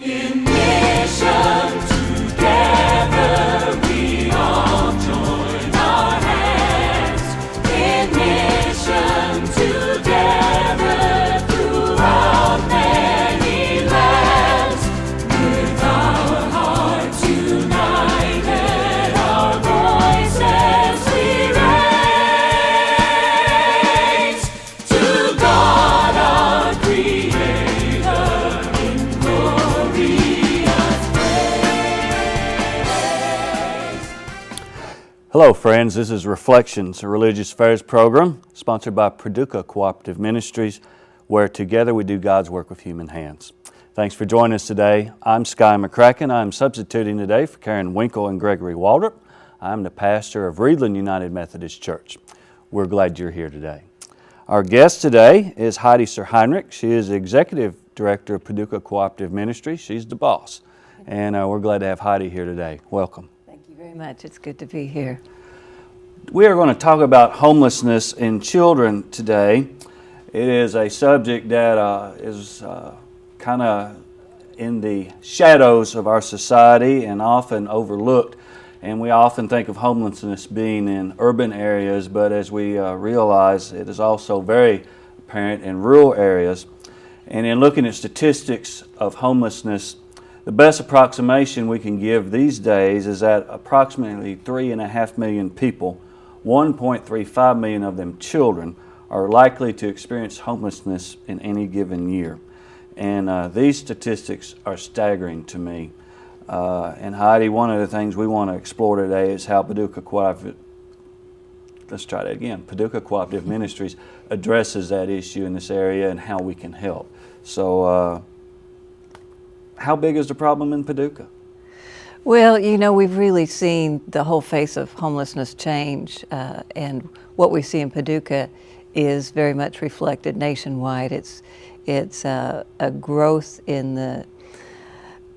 In mission together we all join our hands. In mission together throughout many lands. With our hearts united, our voices we raise to God our Creator in glorious praise. Hello friends, this is Reflections, a religious affairs program sponsored by Paducah Cooperative Ministries, where together we do God's work with human hands. Thanks for joining us today. I'm Sky McCracken. I'm substituting today for Karen Winkle and Gregory Waldrop. I'm the pastor of Reedland United Methodist Church. We're glad you're here today. Our guest today is Heidi Suhrheinrich. She is the Executive Director of Paducah Cooperative Ministries. She's the boss. And we're glad to have Heidi here today. Welcome. Thank you very much. It's good to be here. We are going to talk about homelessness in children today. It is a subject that is kind of in the shadows of our society and often overlooked. And we often think of homelessness being in urban areas, but as we realize, it is also very apparent in rural areas. And in looking at statistics of homelessness, the best approximation we can give these days is that approximately 3.5 million people, 1.35 million of them children, are likely to experience homelessness in any given year. And these statistics are staggering to me. And Heidi, one of the things we want to explore today is how Paducah Cooperative Ministries addresses that issue in this area and how we can help. So, how big is the problem in Paducah? Well, you know, we've really seen the whole face of homelessness change, and what we see in Paducah is very much reflected nationwide. It's a growth in the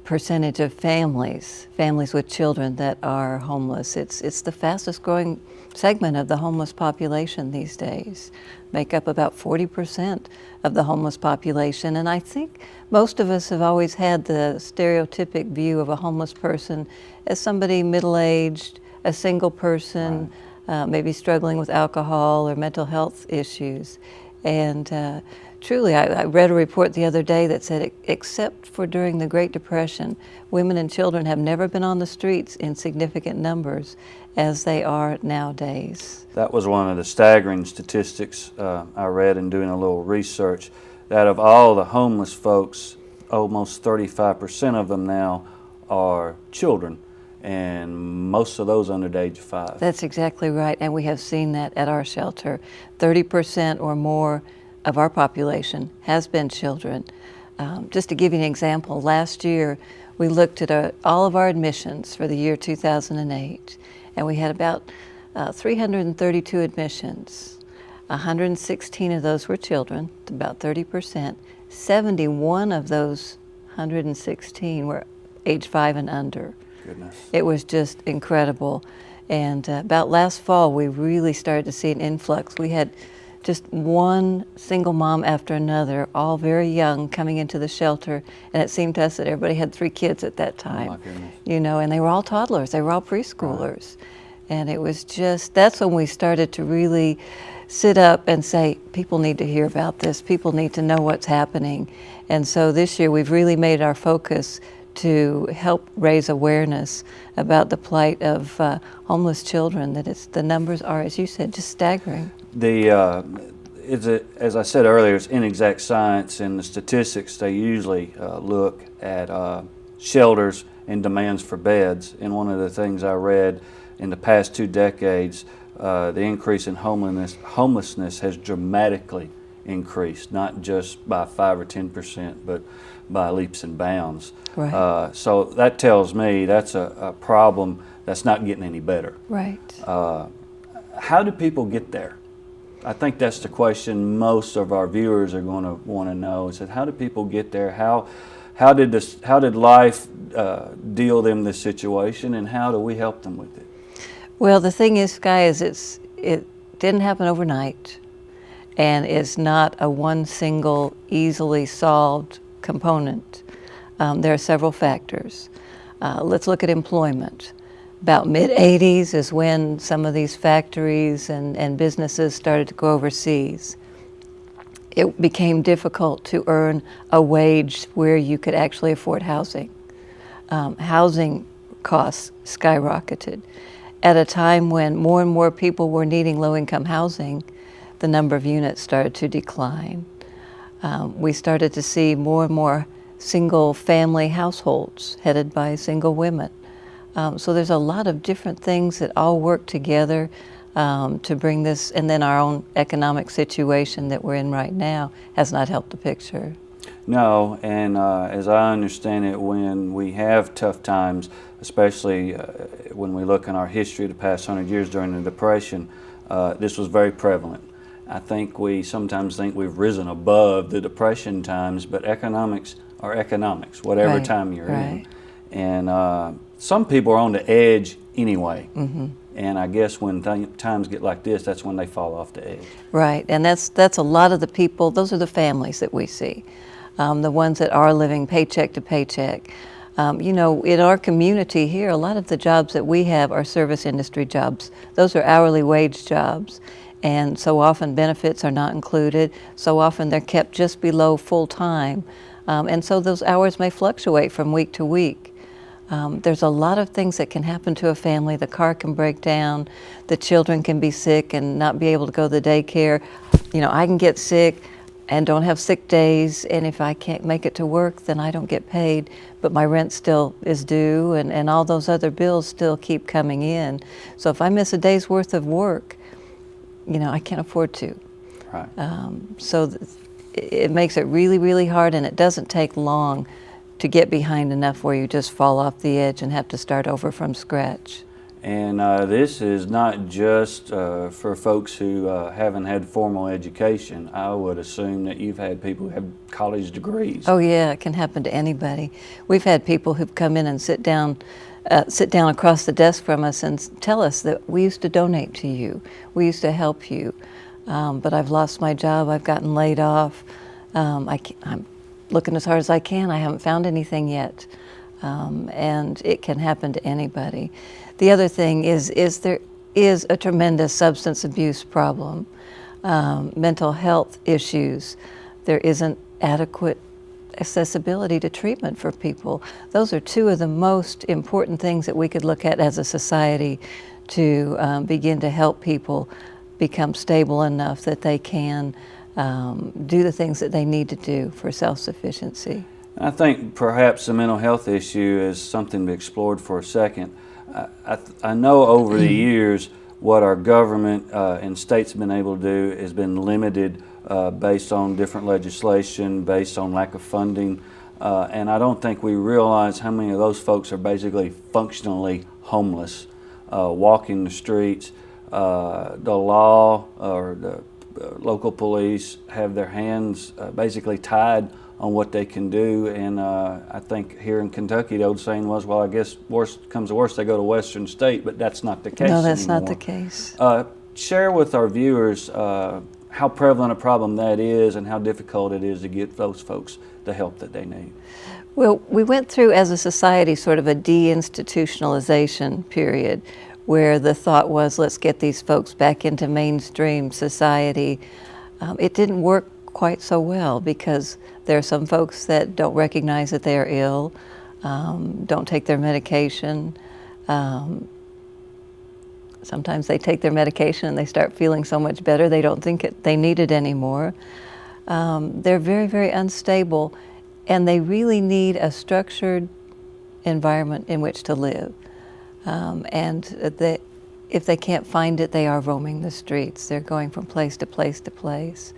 percentage of families with children that are homeless. It's the fastest growing segment of the homeless population these days, make up about 40% of the homeless population. And I think most of us have always had the stereotypic view of a homeless person as somebody middle-aged, a single person, maybe struggling with alcohol or mental health issues. And truly, I read a report the other day that said, except for during the Great Depression, women and children have never been on the streets in significant numbers as they are nowadays. That was one of the staggering statistics I read in doing a little research, that of all the homeless folks, almost 35% of them now are children, and most of those under the age of 5. That's exactly right, and we have seen that at our shelter. 30% or more of our population has been children. Just to give you an example, last year we looked at all of our admissions for the year 2008, and we had about 332 admissions. 116 of those were children, about 30%. 71 of those 116 were age 5 and under. Goodness. It was just incredible. And about last fall, we really started to see an influx. We had just one single mom after another, all very young, coming into the shelter, and it seemed to us that everybody had 3 kids at that time. Oh my goodness. You know, and they were all toddlers, they were all preschoolers. Right. And it was just, that's when we started to really sit up and say, people need to hear about this, people need to know what's happening. And so this year we've really made our focus to help raise awareness about the plight of homeless children, that the numbers are, as you said, just staggering. As I said earlier, it's inexact science, and the statistics, they usually look at shelters and demands for beds. And one of the things I read in the past 2 decades, the increase in homelessness has dramatically increased, not just by 5 or 10%, but by leaps and bounds. Right. So that tells me that's a problem that's not getting any better. Right. How do people get there? I think that's the question most of our viewers are going to want to know, is that how do people get there? How did life deal them this situation, and how do we help them with it? Well, the thing is, Sky, is it didn't happen overnight, and it's not a one single easily solved component. There are several factors. Let's look at employment. About mid-'80s is when some of these factories and businesses started to go overseas. It became difficult to earn a wage where you could actually afford housing. Housing costs skyrocketed. At a time when more and more people were needing low-income housing, the number of units started to decline. We started to see more and more single-family households headed by single women. So there's a lot of different things that all work together to bring this, and then our own economic situation that we're in right now has not helped the picture. No, and as I understand it, when we have tough times, especially when we look in our history of the past 100 years during the Depression, this was very prevalent. I think we sometimes think we've risen above the Depression times, but economics are economics, whatever Right, time you're right. in. And some people are on the edge anyway. Mm-hmm. And I guess when times get like this, that's when they fall off the edge. Right, and that's a lot of the people, those are the families that we see, the ones that are living paycheck to paycheck. You know, in our community here, a lot of the jobs that we have are service industry jobs. Those are hourly wage jobs, and so often benefits are not included. So often they're kept just below full-time, and so those hours may fluctuate from week to week. There's a lot of things that can happen to a family. The car can break down, the children can be sick and not be able to go to the daycare. You know, I can get sick and don't have sick days, and if I can't make it to work, then I don't get paid, but my rent still is due, and all those other bills still keep coming in. So if I miss a day's worth of work, you know, I can't afford to. Right. It makes it really, really hard, and it doesn't take long to get behind enough where you just fall off the edge and have to start over from scratch. And this is not just for folks who haven't had formal education. I would assume that you've had people who have college degrees. Oh yeah, it can happen to anybody. We've had people who've come in and sit down across the desk from us and tell us that we used to donate to you, we used to help you, but I've lost my job, I've gotten laid off, I'm looking as hard as I can, I haven't found anything yet. And it can happen to anybody. The other thing is there is a tremendous substance abuse problem, mental health issues. There isn't adequate accessibility to treatment for people. Those are two of the most important things that we could look at as a society to begin to help people become stable enough that they can do the things that they need to do for self-sufficiency. I think perhaps the mental health issue is something to be explored for a second. I know over the years what our government and states have been able to do has been limited based on different legislation, based on lack of funding, and I don't think we realize how many of those folks are basically functionally homeless, walking the streets. The law or the local police have their hands basically tied on what they can do, and I think here in Kentucky the old saying was, well, I guess worst comes to worst, they go to Western State, but that's not the case No, that's anymore. not the case. Share with our viewers how prevalent a problem that is and how difficult it is to get those folks the help that they need. Well, we went through as a society sort of a deinstitutionalization period where the thought was, let's get these folks back into mainstream society. It didn't work quite so well because there are some folks that don't recognize that they are ill, don't take their medication. Sometimes they take their medication and they start feeling so much better they don't think they need it anymore. They're very, very unstable, and they really need a structured environment in which to live. If they can't find it, they are roaming the streets. They're going from place to place to place.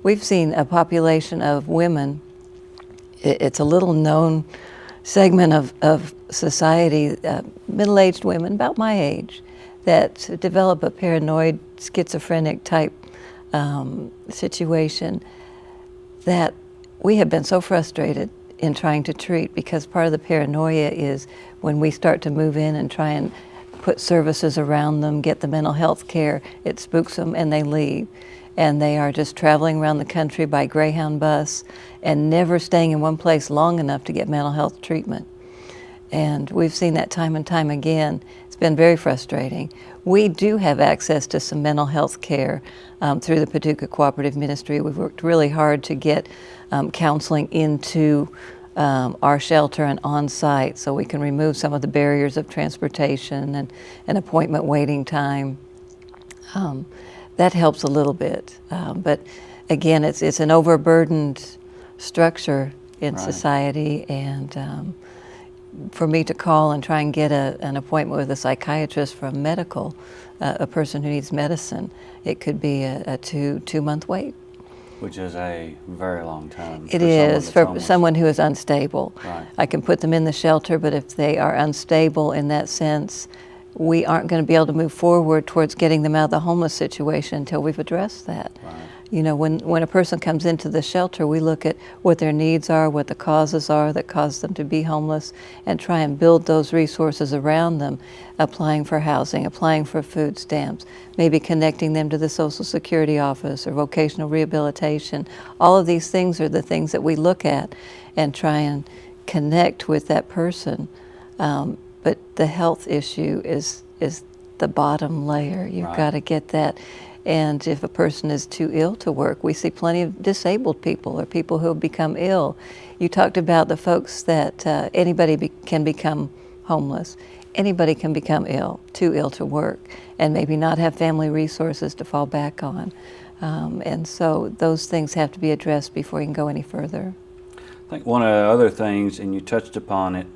We've seen a population of women, it's a little known segment of society, middle-aged women, about my age, that develop a paranoid, schizophrenic type situation that we have been so frustrated in trying to treat, because part of the paranoia is when we start to move in and try and put services around them, get the mental health care, it spooks them and they leave. and they are just traveling around the country by Greyhound bus and never staying in one place long enough to get mental health treatment. And we've seen that time and time again. It's been very frustrating. We do have access to some mental health care through the Paducah Cooperative Ministry. We've worked really hard to get counseling into our shelter and on site so we can remove some of the barriers of transportation and appointment waiting time. That helps a little bit. But again, it's an overburdened structure in society, and for me to call and try and get an appointment with a psychiatrist for a medical, a person who needs medicine, it could be a two-month wait. Which is a very long time. It is for someone who is unstable. Right. I can put them in the shelter, but if they are unstable in that sense, we aren't going to be able to move forward towards getting them out of the homeless situation until we've addressed that. Right. You know, when a person comes into the shelter, we look at what their needs are, what the causes are that cause them to be homeless, and try and build those resources around them, applying for housing, applying for food stamps, maybe connecting them to the Social Security office or vocational rehabilitation. All of these things are the things that we look at and try and connect with that person. But the health issue is the bottom layer. You've got to get that. And if a person is too ill to work, we see plenty of disabled people or people who have become ill. You talked about the folks that anybody can become homeless. Anybody can become ill, too ill to work, and maybe not have family resources to fall back on. And so those things have to be addressed before you can go any further. I think one of the other things, and you touched upon it,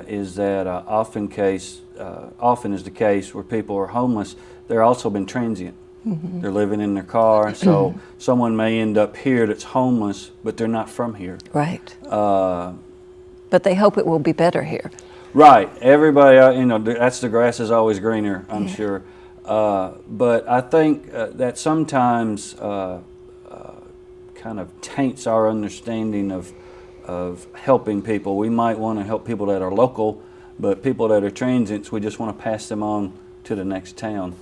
is that often is the case where people are homeless, they're also been transient. Mm-hmm. They're living in their car, so someone may end up here that's homeless, but they're not from here. Right. But they hope it will be better here. Right. Everybody, that's the grass is always greener, I'm sure. But I think that sometimes kind of taints our understanding of helping people. We might want to help people that are local, but people that are transients, we just want to pass them on to the next town.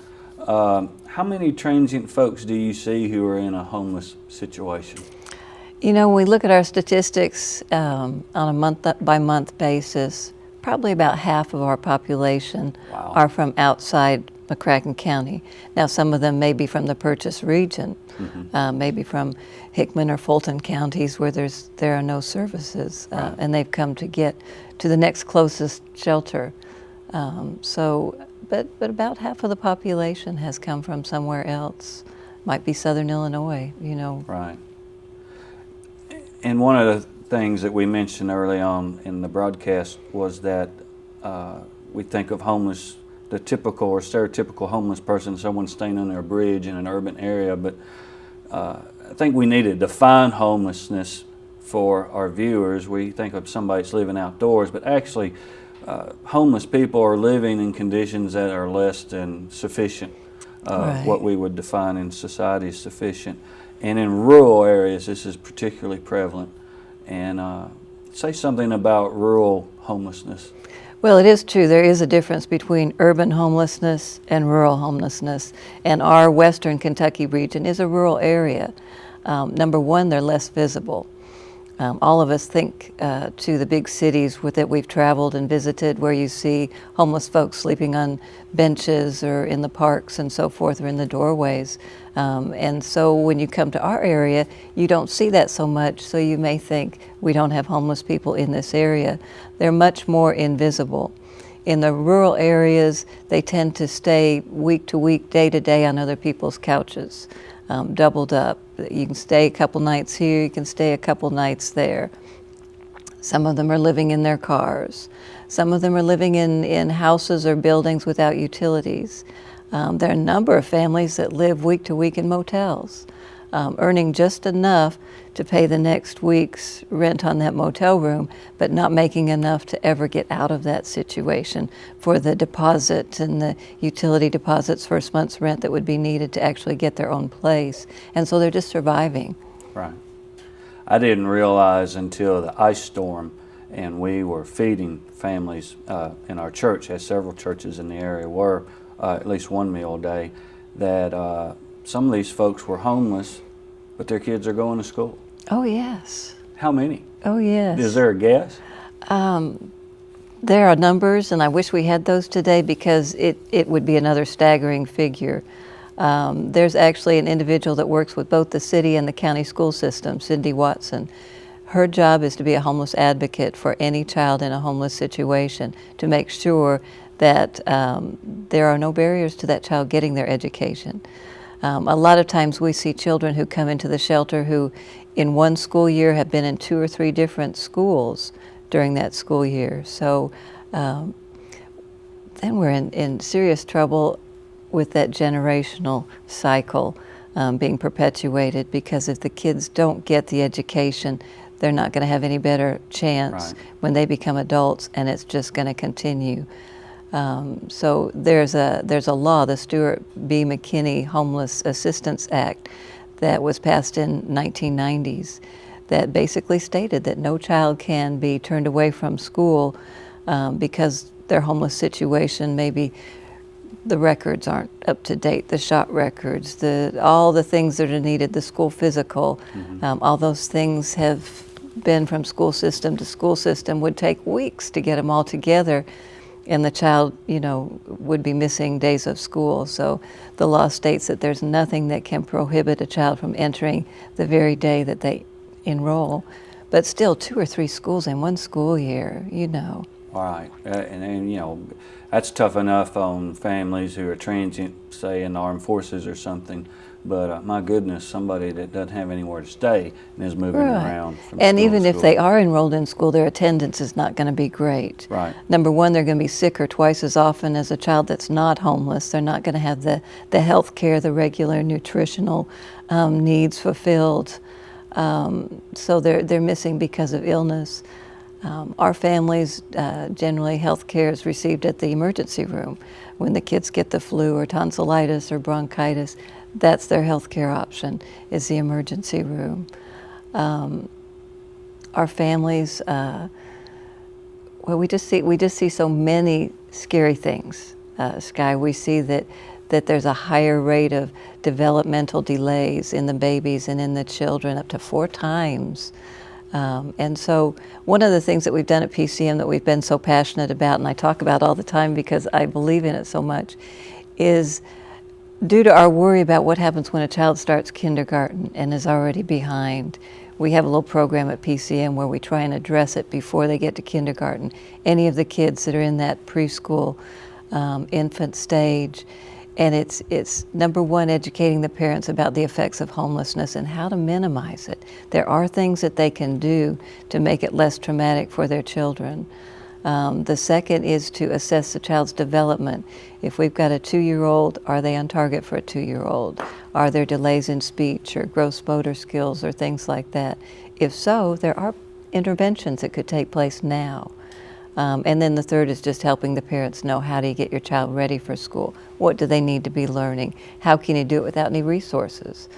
How many transient folks do you see who are in a homeless situation? You know, when we look at our statistics on a month-by-month basis, probably about half of our population are from outside McCracken County. Now, some of them may be from the Purchase region, maybe from Hickman or Fulton counties where there are no services, and they've come to get to the next closest shelter. But about half of the population has come from somewhere else. Might be Southern Illinois, Right. And one of the things that we mentioned early on in the broadcast was that we think of homeless, the typical or stereotypical homeless person, someone staying under a bridge in an urban area, but I think we need to define homelessness for our viewers. We think of somebody that's living outdoors, but actually homeless people are living in conditions that are less than sufficient, what we would define in society as sufficient. And in rural areas, this is particularly prevalent. And say something about rural homelessness. Well, it is true. There is a difference between urban homelessness and rural homelessness. And our western Kentucky region is a rural area. Number one, they're less visible. All of us think to the big cities that we've traveled and visited where you see homeless folks sleeping on benches or in the parks and so forth, or in the doorways. And so when you come to our area, you don't see that so much, so you may think we don't have homeless people in this area. They're much more invisible. In the rural areas, they tend to stay week to week, day to day on other people's couches. Doubled up. You can stay a couple nights here, you can stay a couple nights there. Some of them are living in their cars. Some of them are living in houses or buildings without utilities. There are a number of families that live week to week in motels, earning just enough to pay the next week's rent on that motel room, but not making enough to ever get out of that situation for the deposit and the utility deposits, first month's rent that would be needed to actually get their own place. And so they're just surviving. Right. I didn't realize until the ice storm and we were feeding families in our church, as several churches in the area were, at least one meal a day, that some of these folks were homeless, but their kids are going to school. Oh, yes. How many? Oh, yes. Is there a guess? There are numbers, and I wish we had those today because it would be another staggering figure. There's actually an individual that works with both the city and the county school system, Cindy Watson. Her job is to be a homeless advocate for any child in a homeless situation to make sure that there are no barriers to that child getting their education. A lot of times we see children who come into the shelter who in one school year have been in 2 or 3 different schools during that school year. So then we're in serious trouble with that generational cycle being perpetuated, because if the kids don't get the education, they're not going to have any better chance when they become adults, and it's just going to continue. So there's a law, the Stuart B. McKinney Homeless Assistance Act, that was passed in 1990s, that basically stated that no child can be turned away from school because their homeless situation, maybe the records aren't up to date, the shot records, all the things that are needed, the school physical, all those things have been from school system to school system, would take weeks to get them all together, and the child, would be missing days of school. So the law states that there's nothing that can prohibit a child from entering the very day that they enroll. But still, 2 or 3 schools in one school year, Right, and that's tough enough on families who are transient, say in the armed forces or something. But my goodness, somebody that doesn't have anywhere to stay and is moving around from and school even to if school. they are enrolled in school, their attendance is not going to be great. Right. Number one, they're going to be sicker twice as often as a child that's not homeless. They're not going to have the health care, the regular nutritional needs fulfilled. So they're missing because of illness. Our families, generally health care is received at the emergency room. When the kids get the flu or tonsillitis or bronchitis, that's their health care option, is the emergency room. Our families, we just see so many scary things, Sky. We see that there's a higher rate of developmental delays in the babies and in the children, up to 4 times. And so one of the things that we've done at PCM that we've been so passionate about, and I talk about all the time because I believe in it so much, is due to our worry about what happens when a child starts kindergarten and is already behind. We have a little program at PCM where we try and address it before they get to kindergarten. Any of the kids that are in that preschool infant stage. And it's number one, educating the parents about the effects of homelessness and how to minimize it. There are things that they can do to make it less traumatic for their children. The second is to assess the child's development. If we've got a 2-year-old, are they on target for a 2-year-old? Are there delays in speech or gross motor skills or things like that? If so, there are interventions that could take place now. And then the third is just helping the parents know, how do you get your child ready for school? What do they need to be learning? How can you do it without any resources?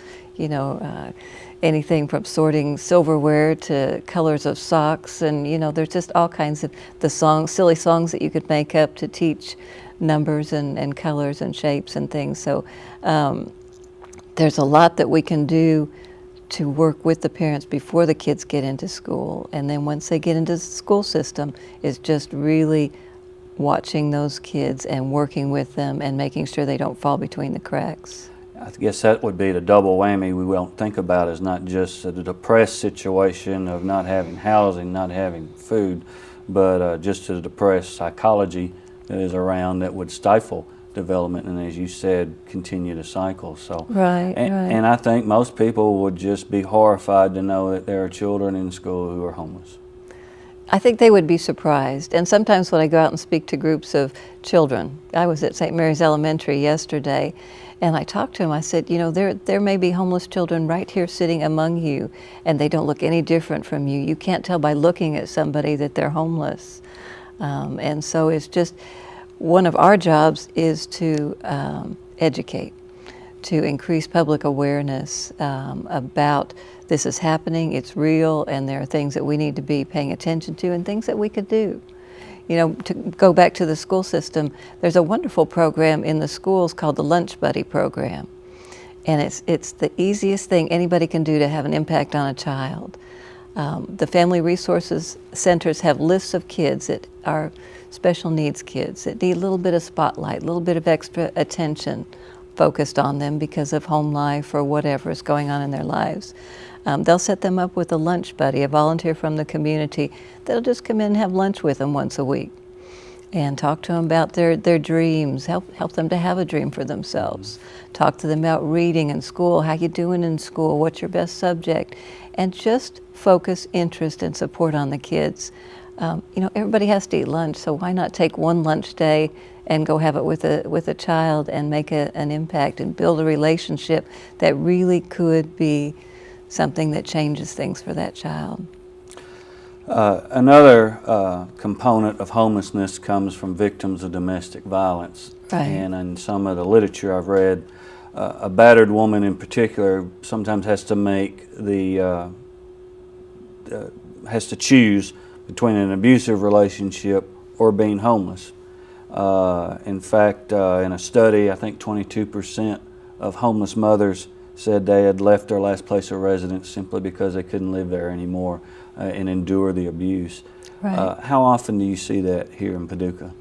Anything from sorting silverware to colors of socks, and there's just all kinds of silly songs that you could make up to teach numbers and colors and shapes and things. So there's a lot that we can do to work with the parents before the kids get into school. And then once they get into the school system, is just really watching those kids and working with them and making sure they don't fall between the cracks. I guess that would be the double whammy we won't think about, is not just the depressed situation of not having housing, not having food, but just the depressed psychology that is around that would stifle development and, as you said, continue to cycle. So right. And I think most people would just be horrified to know that there are children in school who are homeless. I think they would be surprised. And sometimes when I go out and speak to groups of children, I was at St. Mary's Elementary yesterday, and I talked to them. I said, there may be homeless children right here sitting among you, and they don't look any different from you. You can't tell by looking at somebody that they're homeless. And so it's just, one of our jobs is to educate, to increase public awareness about this is happening, it's real, and there are things that we need to be paying attention to and things that we could do. To go back to the school system, there's a wonderful program in the schools called the Lunch Buddy program. And it's the easiest thing anybody can do to have an impact on a child. The Family Resources Centers have lists of kids that are special needs kids that need a little bit of spotlight, a little bit of extra attention focused on them because of home life or whatever is going on in their lives. They'll set them up with a lunch buddy, a volunteer from the community that'll just come in and have lunch with them once a week and talk to them about their dreams, help them to have a dream for themselves. Talk to them about reading in school, how you doing in school, what's your best subject, and just focus interest and support on the kids. Everybody has to eat lunch, so why not take one lunch day and go have it with a child and make an impact and build a relationship that really could be something that changes things for that child. Another component of homelessness comes from victims of domestic violence. Right. And in some of the literature I've read, a battered woman in particular sometimes has to has to choose between an abusive relationship or being homeless. In fact, in a study, I think 22% of homeless mothers said they had left their last place of residence simply because they couldn't live there anymore and endure the abuse. Right. How often do you see that here in Paducah?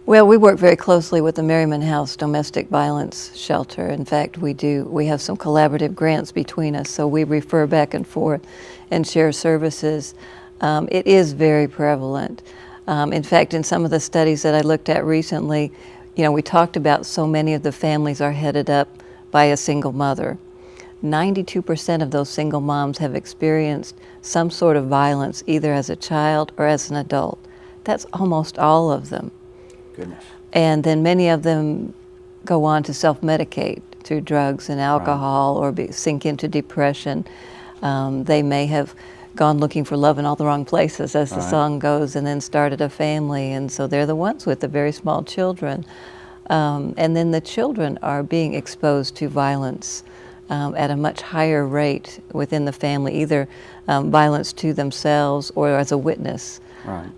Well, we work very closely with the Merriman House Domestic Violence Shelter. In fact, we have some collaborative grants between us, so we refer back and forth and share services. It is very prevalent. In fact, in some of the studies that I looked at recently, we talked about so many of the families are headed up by a single mother. 92% of those single moms have experienced some sort of violence, either as a child or as an adult. That's almost all of them. Goodness. And then many of them go on to self-medicate through drugs and alcohol or sink into depression. They may have gone looking for love in all the wrong places, as the song goes, and then started a family. And so they're the ones with the very small children. And then the children are being exposed to violence at a much higher rate within the family, either violence to themselves or as a witness. Right.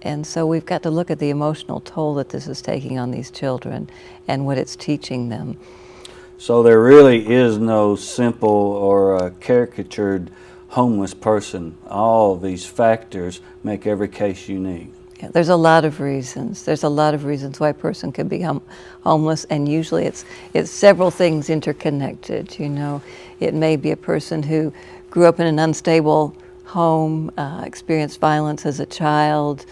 And so we've got to look at the emotional toll that this is taking on these children and what it's teaching them. So there really is no simple or caricatured homeless person. All of these factors make every case unique. Yeah, there's a lot of reasons. There's a lot of reasons why a person can be homeless, and usually it's several things interconnected. It may be a person who grew up in an unstable home, experienced violence as a child,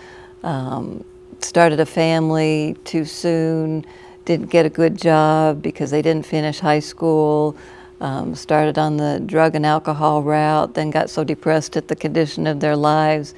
started a family too soon, didn't get a good job because they didn't finish high school, started on the drug and alcohol route, then got so depressed at the condition of their lives,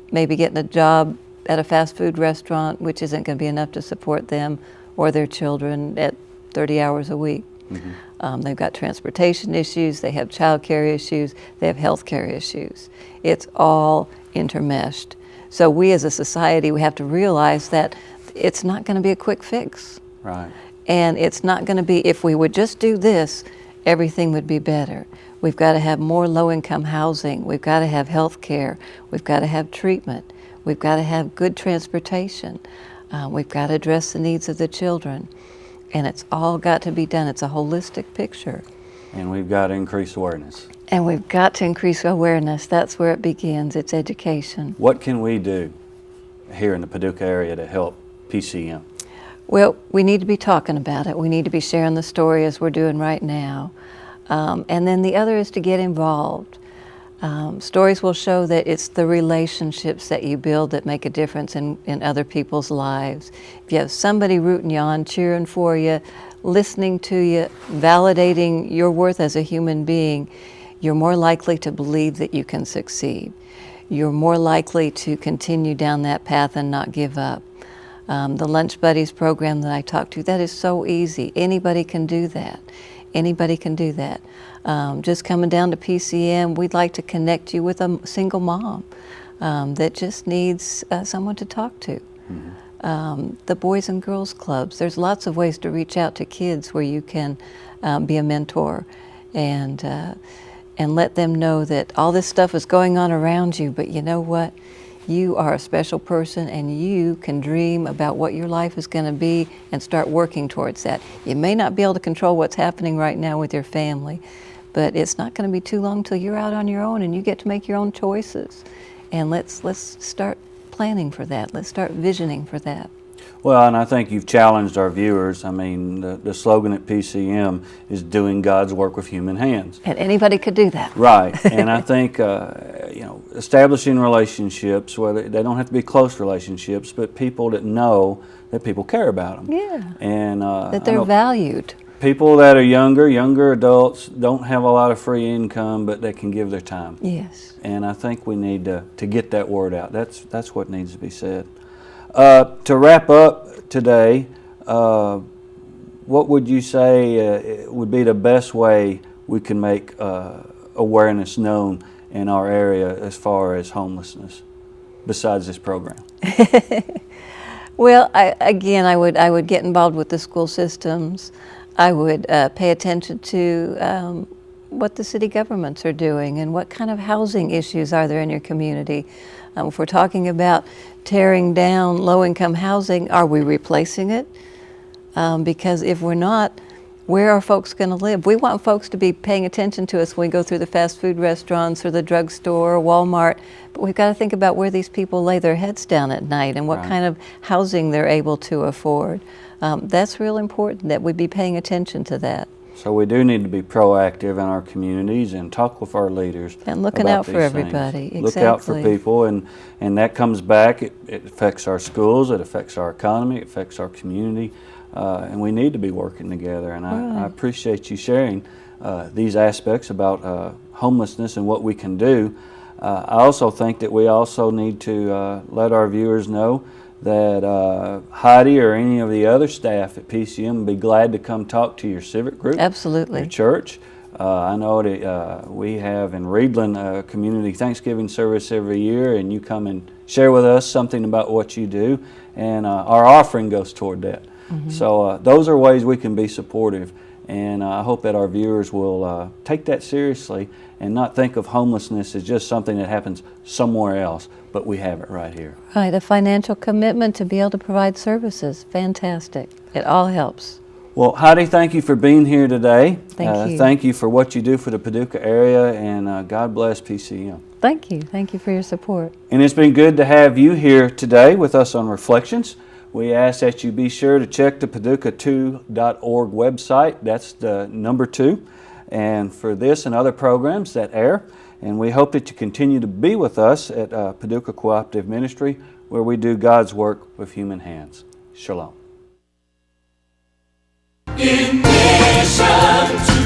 maybe getting a job at a fast food restaurant, which isn't going to be enough to support them or their children at 30 hours a week. Mm-hmm. They've got transportation issues, they have child care issues, they have health care issues. It's all intermeshed. So we as a society, we have to realize that it's not going to be a quick fix. Right. And it's not going to be, if we would just do this, everything would be better. We've got to have more low-income housing. We've got to have health care. We've got to have treatment. We've got to have good transportation. We've got to address the needs of the children. And it's all got to be done. It's a holistic picture. And we've got to increase awareness. And we've got to increase awareness. That's where it begins. It's education. What can we do here in the Paducah area to help PCM? Well, we need to be talking about it. We need to be sharing the story as we're doing right now. And then the other is to get involved. Stories will show that it's the relationships that you build that make a difference in other people's lives. If you have somebody rooting you on, cheering for you, listening to you, validating your worth as a human being, you're more likely to believe that you can succeed. You're more likely to continue down that path and not give up. The Lunch Buddies program that I talked to, that is so easy. Anybody can do that. Anybody can do that. Just coming down to PCM, we'd like to connect you with a single mom that just needs someone to talk to. Mm-hmm. The Boys and Girls Clubs, there's lots of ways to reach out to kids where you can be a mentor and let them know that all this stuff is going on around you, but you know what? you are a special person and you can dream about what your life is going to be and start working towards that. You may not be able to control what's happening right now with your family, but it's not going to be too long till you're out on your own and you get to make your own choices. And let's start planning for that. Let's start visioning for that. Well, and I think you've challenged our viewers. I mean, the slogan at PCM is doing God's work with human hands. And anybody could do that. Right. And I think, establishing relationships, whether they don't have to be close relationships, but people that know that people care about them. Yeah. And that they're valued. People that are younger adults don't have a lot of free income, but they can give their time. Yes. And I think we need to get that word out. That's what needs to be said. To wrap up today, what would you say would be the best way we can make awareness known in our area as far as homelessness, besides this program? Well, I would get involved with the school systems. I would pay attention to what the city governments are doing and what kind of housing issues are there in your community. If we're talking about tearing down low-income housing, are we replacing it? Because if we're not, where are folks going to live? We want folks to be paying attention to us when we go through the fast food restaurants or the drugstore or Walmart, but we've got to think about where these people lay their heads down at night and what kind of housing they're able to afford. That's real important that we be paying attention to that. So we do need to be proactive in our communities and talk with our leaders. And looking out for everybody. Exactly. Look out for people, and that comes back. It affects our schools, it affects our economy, it affects our community, and we need to be working together. And I appreciate you sharing these aspects about homelessness and what we can do. I also think that we also need to let our viewers know that Heidi or any of the other staff at PCM would be glad to come talk to your civic group. Absolutely. Your church. I know that we have in Reedland a community Thanksgiving service every year, and you come and share with us something about what you do, and our offering goes toward that. Mm-hmm. So those are ways we can be supportive, and I hope that our viewers will take that seriously and not think of homelessness as just something that happens somewhere else, but we have it right here. Right, a financial commitment to be able to provide services. Fantastic. It all helps. Well, Heidi, thank you for being here today. Thank you. Thank you for what you do for the Paducah area, and God bless PCM. Thank you. Thank you for your support. And it's been good to have you here today with us on Reflections. We ask that you be sure to check the Paducah2.org website. That's the number 2. And for this and other programs that air. And we hope that you continue to be with us at Paducah Cooperative Ministry, where we do God's work with human hands. Shalom. In mission